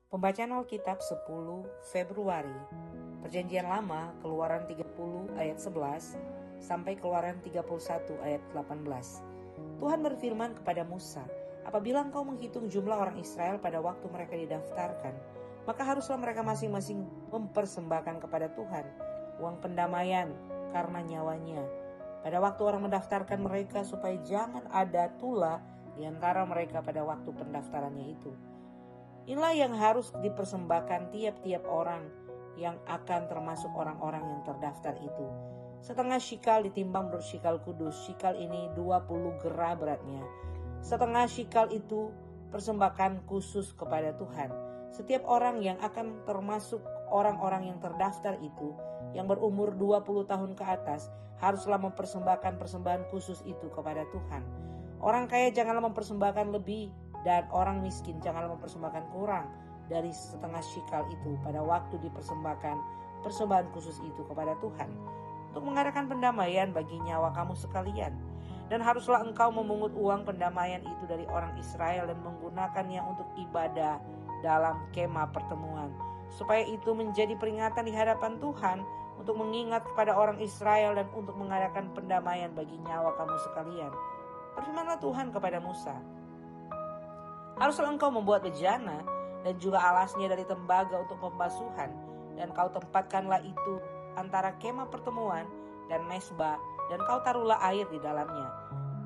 Pembacaan Alkitab 10 Februari. Perjanjian Lama, Keluaran 30 ayat 11 sampai Keluaran 31 ayat 18. Tuhan berfirman kepada Musa, apabila engkau menghitung jumlah orang Israel pada waktu mereka didaftarkan, maka haruslah mereka masing-masing mempersembahkan kepada Tuhan uang pendamaian karena nyawanya. Pada waktu orang mendaftarkan mereka, supaya jangan ada tula di antara mereka pada waktu pendaftarannya itu. Inilah yang harus dipersembahkan tiap-tiap orang yang akan termasuk orang-orang yang terdaftar itu. Setengah shikal ditimbang menurut shikal kudus. Shikal ini 20 gerah beratnya. Setengah shikal itu persembahan khusus kepada Tuhan. Setiap orang yang akan termasuk orang-orang yang terdaftar itu, yang berumur 20 tahun ke atas, haruslah mempersembahkan persembahan khusus itu kepada Tuhan. Orang kaya janganlah mempersembahkan lebih, dan orang miskin janganlah mempersembahkan kurang dari setengah shikal itu pada waktu dipersembahkan persembahan khusus itu kepada Tuhan, untuk mengadakan pendamaian bagi nyawa kamu sekalian. Dan haruslah engkau memungut uang pendamaian itu dari orang Israel dan menggunakannya untuk ibadah dalam kemah pertemuan, supaya itu menjadi peringatan di hadapan Tuhan untuk mengingat kepada orang Israel dan untuk mengadakan pendamaian bagi nyawa kamu sekalian. Berfirmanlah Tuhan kepada Musa, haruslah engkau membuat bejana dan juga alasnya dari tembaga untuk pembasuhan, dan kau tempatkanlah itu antara kemah pertemuan dan mezbah, dan kau taruhlah air di dalamnya.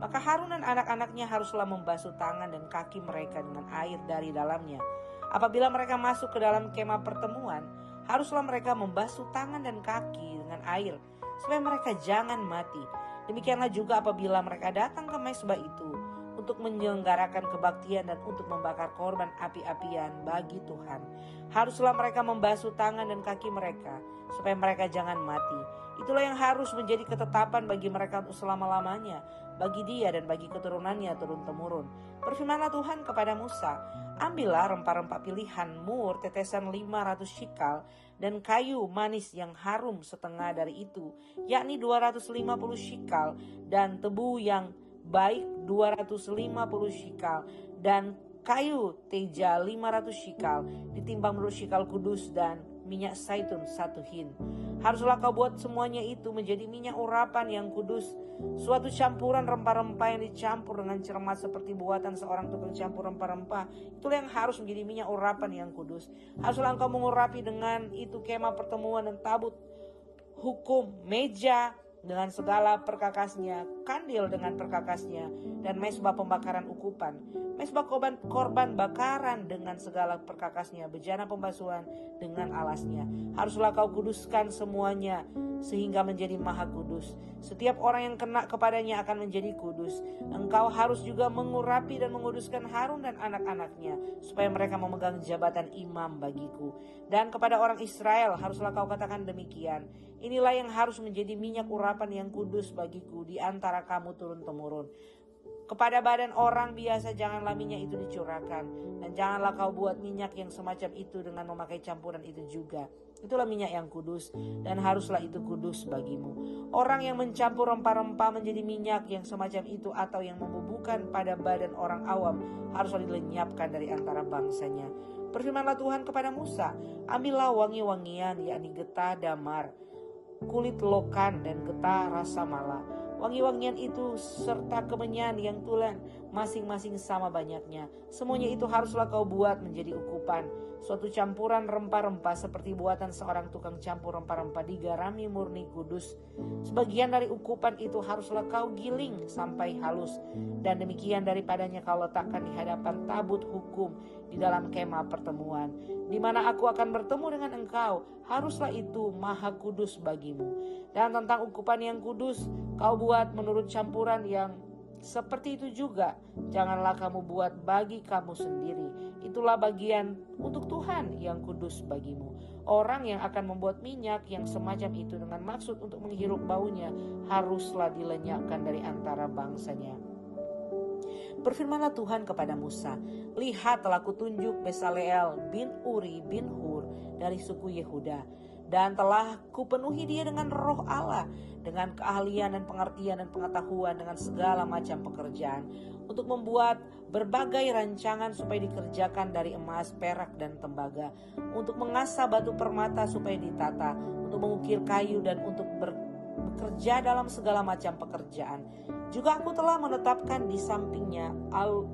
Maka Harun dan anak-anaknya haruslah membasuh tangan dan kaki mereka dengan air dari dalamnya. Apabila mereka masuk ke dalam kemah pertemuan, haruslah mereka membasuh tangan dan kaki dengan air, supaya mereka jangan mati. Demikianlah juga apabila mereka datang ke mezbah itu untuk menyelenggarakan kebaktian dan untuk membakar korban api-apian bagi Tuhan, haruslah mereka membasuh tangan dan kaki mereka, supaya mereka jangan mati. Itulah yang harus menjadi ketetapan bagi mereka untuk selama-lamanya, bagi dia dan bagi keturunannya turun-temurun. Berfirmanlah Tuhan kepada Musa, ambillah rempah-rempah pilihan mur tetesan 500 shikal dan kayu manis yang harum setengah dari itu, yakni 250 shikal, dan tebu yang baik 250 shikal, dan kayu teja 500 shikal ditimbang menurut shikal kudus, dan minyak zaitun 1 hin. Haruslah kau buat semuanya itu menjadi minyak urapan yang kudus, suatu campuran rempah-rempah yang dicampur dengan cermat seperti buatan seorang tukang campur rempah-rempah. Itulah yang harus menjadi minyak urapan yang kudus. Haruslah engkau mengurapi dengan itu kemah pertemuan dan tabut hukum, meja dengan segala perkakasnya, kandil dengan perkakasnya, dan mezbah pembakaran ukupan, mezbah korban bakaran dengan segala perkakasnya, bejana pembasuhan dengan alasnya. Haruslah kau kuduskan semuanya sehingga menjadi maha kudus. Setiap orang yang kena kepadanya akan menjadi kudus. Engkau harus juga mengurapi dan menguduskan Harun dan anak-anaknya, supaya mereka memegang jabatan imam bagiku. Dan kepada orang Israel haruslah kau katakan demikian, inilah yang harus menjadi minyak urapan yang kudus bagiku di antara kamu turun-temurun. Kepada badan orang biasa janganlah minyak itu dicurahkan, dan janganlah kau buat minyak yang semacam itu dengan memakai campuran itu juga. Itulah minyak yang kudus, dan haruslah itu kudus bagimu. Orang yang mencampur rempah-rempah menjadi minyak yang semacam itu, atau yang membubuhkan pada badan orang awam, haruslah dilenyapkan dari antara bangsanya. Berfirmanlah Tuhan kepada Musa, ambillah wangi-wangian, yakni getah damar, kulit lokan, dan getah rasa mala. Wangi-wangian itu serta kemenyan yang tulen masing-masing sama banyaknya. Semuanya itu haruslah kau buat menjadi ukupan, suatu campuran rempah-rempah seperti buatan seorang tukang campur rempah-rempah, digarami murni kudus. Sebagian dari ukupan itu haruslah kau giling sampai halus, dan demikian daripadanya kau letakkan di hadapan tabut hukum di dalam kemah pertemuan, di mana aku akan bertemu dengan engkau. Haruslah itu maha kudus bagimu. Dan tentang ukupan yang kudus, kau buat menurut campuran yang seperti itu juga. Janganlah kamu buat bagi kamu sendiri. Itulah bagian untuk Tuhan yang kudus bagimu. Orang yang akan membuat minyak yang semacam itu dengan maksud untuk menghirup baunya, haruslah dilenyapkan dari antara bangsanya. Berfirmanlah Tuhan kepada Musa, lihat telah kutunjuk Besaleel bin Uri bin Hur dari suku Yehuda, dan telah kupenuhi dia dengan roh Allah, dengan keahlian dan pengertian dan pengetahuan, dengan segala macam pekerjaan. untuk membuat berbagai rancangan supaya dikerjakan dari emas, perak, dan tembaga, untuk mengasah batu permata supaya ditata, untuk mengukir kayu, dan untuk bekerja dalam segala macam pekerjaan. Juga aku telah menetapkan di sampingnya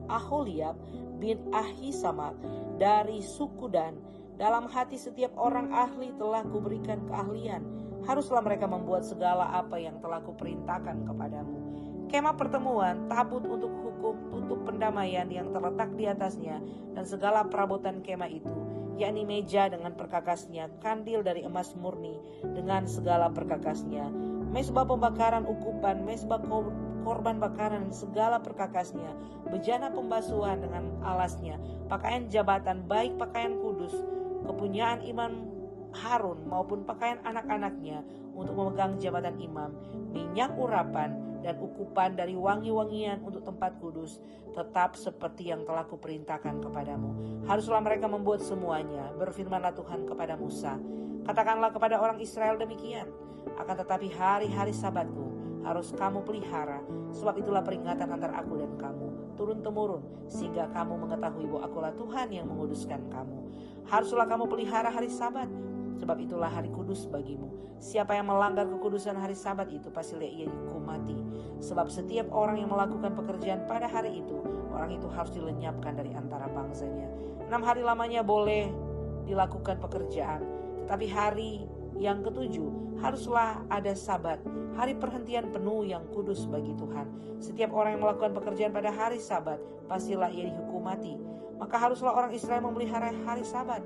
Aholiab bin Ahisamak dari suku Dan. Dalam hati setiap orang ahli telah kuberikan keahlian. Haruslah mereka membuat segala apa yang telah kuperintahkan kepadamu. Kemah pertemuan, tabut untuk hukum, tutup pendamaian yang terletak di atasnya, dan segala perabotan kemah itu, yakni meja dengan perkakasnya, kandil dari emas murni dengan segala perkakasnya, mezbah pembakaran ukupan, mezbah korban bakaran dan segala perkakasnya, bejana pembasuhan dengan alasnya, pakaian jabatan baik pakaian kudus, kepunyaan imam Harun maupun pakaian anak-anaknya untuk memegang jabatan imam, minyak urapan dan ukupan dari wangi-wangian untuk tempat kudus, tetap seperti yang telah kuperintahkan kepadamu. Haruslah mereka membuat semuanya. Berfirmanlah Tuhan kepada Musa, katakanlah kepada orang Israel demikian, akan tetapi hari-hari Sabatku harus kamu pelihara, sebab itulah peringatan antara aku dan kamu turun-temurun, sehingga kamu mengetahui bahwa akulah Tuhan yang menguduskan kamu. Haruslah kamu pelihara hari Sabat, sebab itulah hari kudus bagimu. Siapa yang melanggar kekudusan hari Sabat itu, pastilah ia dihukum mati. Sebab setiap orang yang melakukan pekerjaan pada hari itu, orang itu harus dilenyapkan dari antara bangsanya. 6 hari lamanya boleh dilakukan pekerjaan, tetapi hari yang ketujuh haruslah ada Sabat, hari perhentian penuh yang kudus bagi Tuhan. Setiap orang yang melakukan pekerjaan pada hari Sabat, pastilah ia dihukum mati. Maka haruslah orang Israel memelihara hari Sabat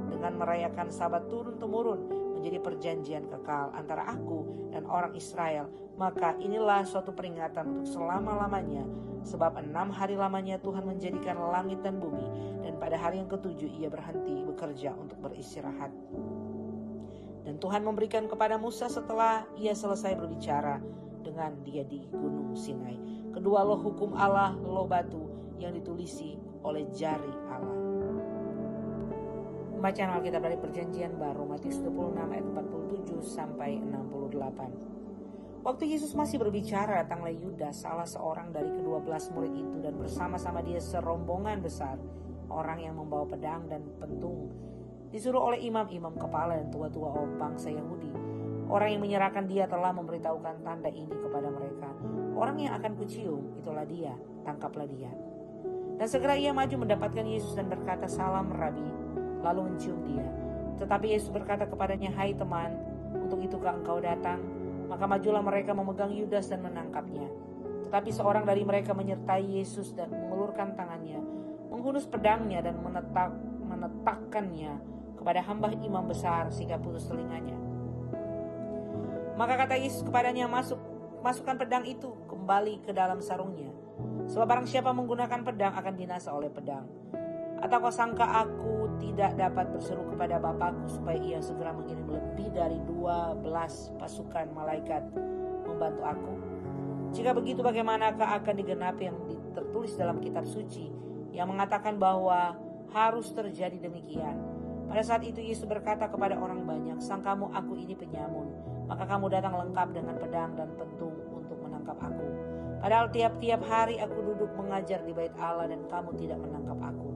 dengan merayakan Sabat turun-temurun, menjadi perjanjian kekal antara aku dan orang Israel. Maka inilah suatu peringatan untuk selama-lamanya, sebab 6 hari lamanya Tuhan menjadikan langit dan bumi, dan pada hari yang ketujuh ia berhenti bekerja untuk beristirahat. Dan Tuhan memberikan kepada Musa setelah ia selesai berbicara dengan dia di Gunung Sinai kedua loh hukum Allah, loh batu yang ditulisi oleh jari Allah. Bacaan Alkitab dari Perjanjian Baru, Matius 26 ayat 47 sampai 68. Waktu Yesus masih berbicara, datanglah Yudas, salah seorang dari ke-12 murid itu, dan bersama-sama dia serombongan besar orang yang membawa pedang dan pentung, disuruh oleh imam-imam kepala dan tua-tua bangsa Yahudi. Orang yang menyerahkan dia telah memberitahukan tanda ini kepada mereka. Orang yang akan kucium, itulah dia, tangkaplah dia. Dan segera ia maju mendapatkan Yesus dan berkata, salam Rabi, lalu mencium dia. Tetapi Yesus berkata kepadanya, hai teman, untuk itukah engkau datang? Maka majulah mereka memegang Yudas dan menangkapnya. Tetapi seorang dari mereka menyertai Yesus dan mengulurkan tangannya, menghunus pedangnya dan menetakkannya kepada hamba imam besar sehingga putus telinganya. Maka kata Yesus kepadanya, masukkan pedang itu kembali ke dalam sarungnya. Sebab barang siapa menggunakan pedang akan binasa oleh pedang. Atau kau sangka aku tidak dapat berseru kepada Bapakku supaya ia segera mengirim lebih dari 12 pasukan malaikat membantu aku? Jika begitu, bagaimanakah akan digenapi yang tertulis dalam kitab suci yang mengatakan bahwa harus terjadi demikian? Pada saat itu Yesus berkata kepada orang banyak, sangkamu aku ini penyamun, maka kamu datang lengkap dengan pedang dan pentung untuk menangkap aku. Padahal tiap-tiap hari aku duduk mengajar di bait Allah dan kamu tidak menangkap aku.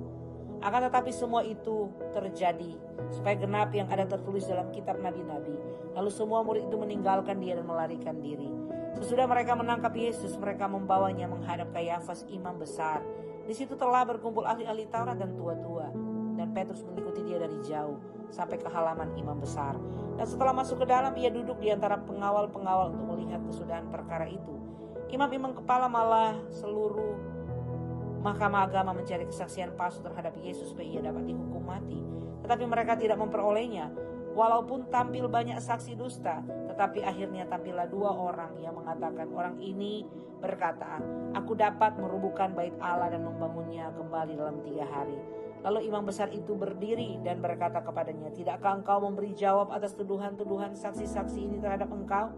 Akan tetapi semua itu terjadi supaya genap yang ada tertulis dalam kitab nabi-nabi. Lalu semua murid itu meninggalkan dia dan melarikan diri. Sesudah mereka menangkap Yesus, mereka membawanya menghadap Kayafas imam besar. Di situ telah berkumpul ahli-ahli Taurat dan tua-tua. Dan Petrus mengikuti dia dari jauh sampai ke halaman imam besar. Dan setelah masuk ke dalam, ia duduk di antara pengawal-pengawal untuk melihat kesudahan perkara itu. Imam-imam kepala malah seluruh Mahkamah Agama mencari kesaksian palsu terhadap Yesus supaya ia dapat dihukum mati. Tetapi mereka tidak memperolehnya. Walaupun tampil banyak saksi dusta, tetapi akhirnya tampillah 2 orang yang mengatakan, orang ini berkata, aku dapat merubuhkan bait Allah dan membangunnya kembali dalam 3 hari. Lalu imam besar itu berdiri dan berkata kepadanya, tidakkah engkau memberi jawab atas tuduhan-tuduhan saksi-saksi ini terhadap engkau?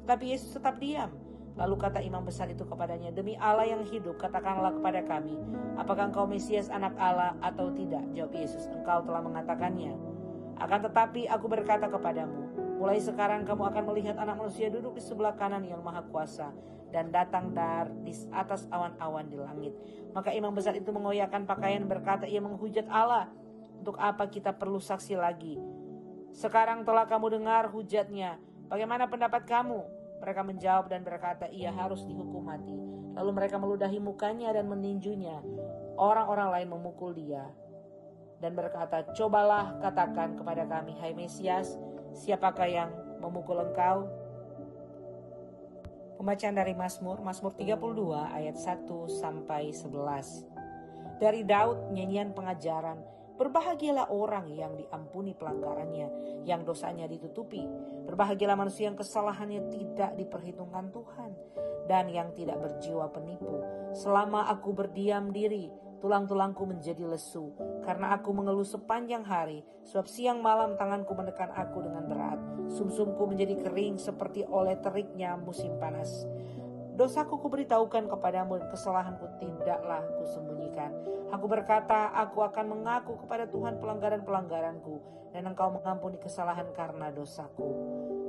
Tapi Yesus tetap diam. Lalu kata imam besar itu kepadanya, demi Allah yang hidup, katakanlah kepada kami, apakah engkau Mesias anak Allah atau tidak? Jawab Yesus, engkau telah mengatakannya. Akan tetapi aku berkata kepadamu, Mulai sekarang kamu akan melihat Anak Manusia duduk di sebelah kanan Yang Maha Kuasa dan datang di atas awan-awan di langit. Maka imam besar itu mengoyakkan pakaian, berkata, ia menghujat Allah. Untuk apa kita perlu saksi lagi? Sekarang telah kamu dengar hujatnya. Bagaimana pendapat kamu? Mereka menjawab dan berkata, ia harus dihukum mati. Lalu mereka meludahi mukanya dan meninjunya. Orang-orang lain memukul dia dan berkata, cobalah katakan kepada kami, hai Mesias, siapakah yang memukul engkau? Pembacaan dari Mazmur 32 ayat 1 sampai 11. Dari Daud, nyanyian pengajaran. Berbahagialah orang yang diampuni pelanggarannya, yang dosanya ditutupi. Berbahagialah manusia yang kesalahannya tidak diperhitungkan Tuhan, dan yang tidak berjiwa penipu. Selama aku berdiam diri, tulang-tulangku menjadi lesu, karena aku mengeluh sepanjang hari, sebab siang malam tanganku menekan aku dengan berat. Sumsumku menjadi kering seperti oleh teriknya musim panas. Dosaku kuberitahukan kepadamu dan kesalahanku tidaklah kusembunyikan. Aku berkata, aku akan mengaku kepada Tuhan pelanggaran-pelanggaranku, dan engkau mengampuni kesalahan karena dosaku.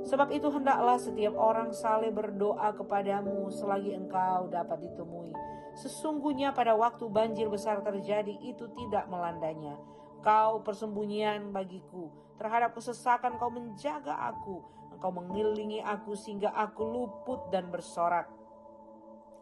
Sebab itu hendaklah setiap orang saleh berdoa kepadamu selagi engkau dapat ditemui. Sesungguhnya pada waktu banjir besar terjadi itu tidak melandanya. Kau persembunyian bagiku, terhadap kesesakan kau menjaga aku. Engkau mengelilingi aku sehingga aku luput dan bersorak.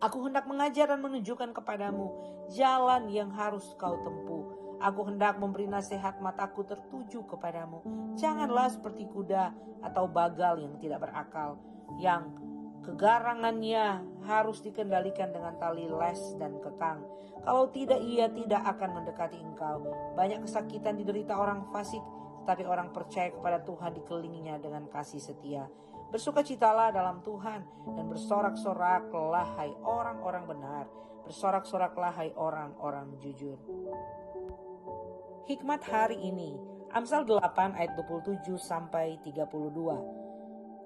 Aku hendak mengajar dan menunjukkan kepadamu jalan yang harus kau tempuh. Aku hendak memberi nasihat, mataku tertuju kepadamu. Janganlah seperti kuda atau bagal yang tidak berakal, yang kegarangannya harus dikendalikan dengan tali les dan kekang. Kalau tidak, ia tidak akan mendekati engkau. Banyak kesakitan diderita orang fasik, tetapi orang percaya kepada Tuhan dikelilinginya dengan kasih setia. Bersukacitalah dalam Tuhan dan bersorak-soraklah hai orang-orang benar. Bersorak-soraklah hai orang-orang jujur. Hikmat hari ini, Amsal 8 ayat 27 sampai 32.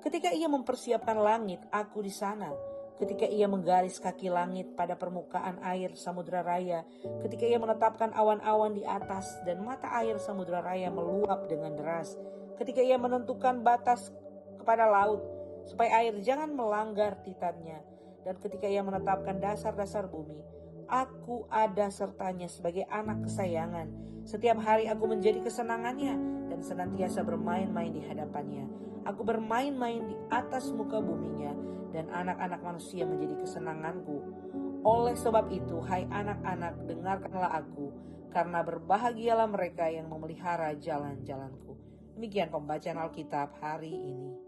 Ketika ia mempersiapkan langit, aku di sana. Ketika ia menggaris kaki langit pada permukaan air samudra raya. Ketika ia menetapkan awan-awan di atas dan mata air samudra raya meluap dengan deras. Ketika ia menentukan batas kepada laut, supaya air jangan melanggar titannya. Dan ketika ia menetapkan dasar-dasar bumi, aku ada sertanya sebagai anak kesayangan. Setiap hari aku menjadi kesenangannya dan senantiasa bermain-main di hadapannya. Aku bermain-main di atas muka buminya dan anak-anak manusia menjadi kesenanganku. Oleh sebab itu, hai anak-anak, dengarkanlah aku, karena berbahagialah mereka yang memelihara jalan-jalanku. Demikian pembacaan Alkitab hari ini.